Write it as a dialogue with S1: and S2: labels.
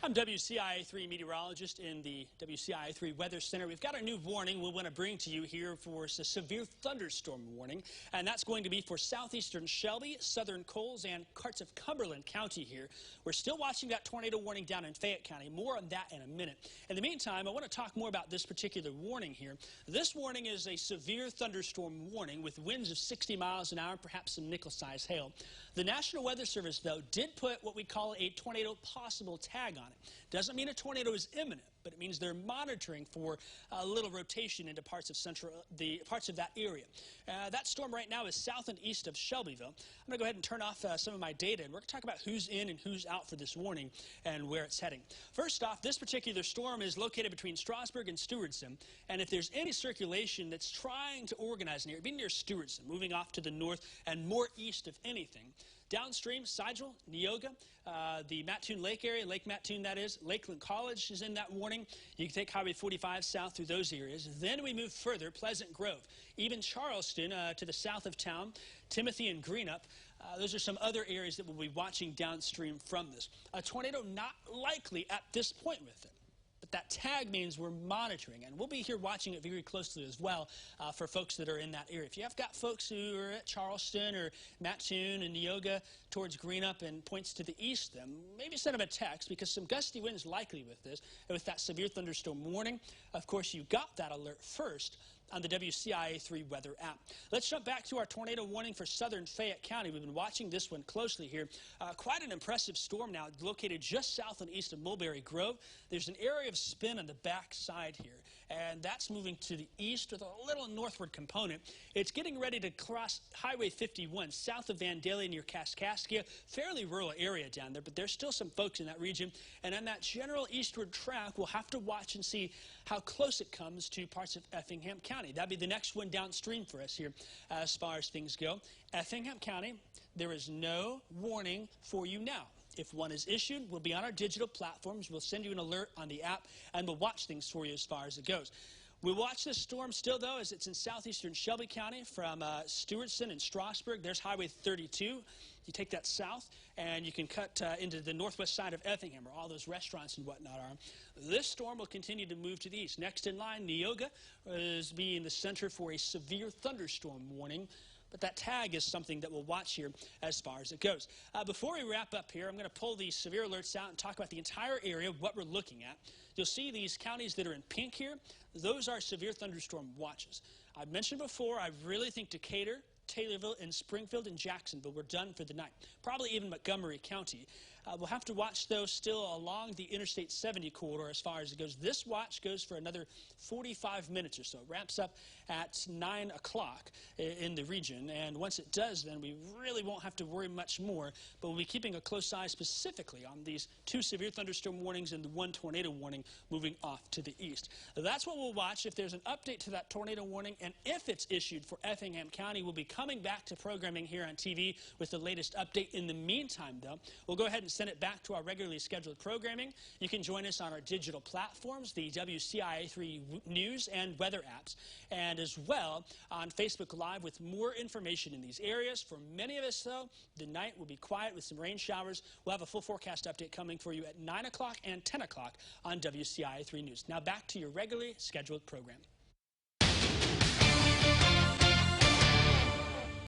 S1: I'm WCIA3 meteorologist in the WCIA3 Weather Center. We've got a new warning we want to bring to you here for a severe thunderstorm warning, and that's going to be for southeastern Shelby, southern Coles, and parts of Cumberland County here. We're still watching that tornado warning down in Fayette County. More on that in a minute. In the meantime, I want to talk more about this particular warning here. This warning is a severe thunderstorm warning with winds of 60 miles an hour, perhaps some nickel-sized hail. The National Weather Service, though, did put what we call a tornado possible tag on it. Doesn't mean a tornado is imminent, but it means they're monitoring for a little rotation into parts of that area. That storm right now is south and east of Shelbyville. I'm going to go ahead and turn off some of my data, and we're going to talk about who's in and who's out for this warning and where it's heading. First off, this particular storm is located between Strasburg and Stewardson, and if there's any circulation that's trying to organize near, it'd be near Stewardson, moving off to the north and more east if anything. Downstream, Sigel, Neoga, the Mattoon Lake area, Lake Mattoon that is, Lakeland College is in that warning. You can take Highway 45 south through those areas. Then we move further, Pleasant Grove, even Charleston to the south of town, Timothy and Greenup. Those are some other areas that we'll be watching downstream from this. A tornado not likely at this point with it. But that tag means we're monitoring, and we'll be here watching it very closely as well for folks that are in that area. If you have got folks who are at Charleston or Mattoon and Neoga towards Greenup and points to the east, then maybe send them a text because some gusty winds likely with this. And with that severe thunderstorm warning, of course, you got that alert first on the WCIA3 weather app. Let's jump back to our tornado warning for southern Fayette County. We've been watching this one closely here. Quite an impressive storm now, located just south and east of Mulberry Grove. There's an area of spin on the back side here, and that's moving to the east with a little northward component. It's getting ready to cross Highway 51 south of Vandalia near Kaskaskia. Fairly rural area down there, but there's still some folks in that region. And on that general eastward track, we'll have to watch and see how close it comes to parts of Effingham County. That'd be the next one downstream for us here as far as things go. Effingham County, there is no warning for you now. If one is issued, we'll be on our digital platforms. We'll send you an alert on the app, and we'll watch things for you as far as it goes. We'll watch this storm still, though, as it's in southeastern Shelby County from Stewardson and Strasburg. There's Highway 32. You take that south, and you can cut into the northwest side of Effingham, where all those restaurants and whatnot are. This storm will continue to move to the east. Next in line, Neoga is being the center for a severe thunderstorm warning. But that tag is something that we'll watch here as far as it goes. Before we wrap up here, I'm going to pull these severe alerts out and talk about the entire area, what we're looking at. You'll see these counties that are in pink here. Those are severe thunderstorm watches. I've mentioned before, I really think Decatur, Taylorville, and Springfield and Jacksonville were done for the night. Probably even Montgomery County. We'll have to watch those still along the Interstate 70 corridor as far as it goes. This watch goes for another 45 minutes or so. It wraps up at 9 o'clock in the region. And once it does, then we really won't have to worry much more. But we'll be keeping a close eye specifically on these two severe thunderstorm warnings and the one tornado warning moving off to the east. That's what we'll watch. If there's an update to that tornado warning, and if it's issued for Effingham County, we'll be coming back to programming here on TV with the latest update. In the meantime, though, we'll go ahead and send it back to our regularly scheduled programming. You can join us on our digital platforms, the WCIA3 news and weather apps, and as well on Facebook Live with more information in these areas. For many of us, though, the night will be quiet with some rain showers. We'll have a full forecast update coming for you at 9 o'clock and 10 o'clock on WCIA3 News. Now back to your regularly scheduled program.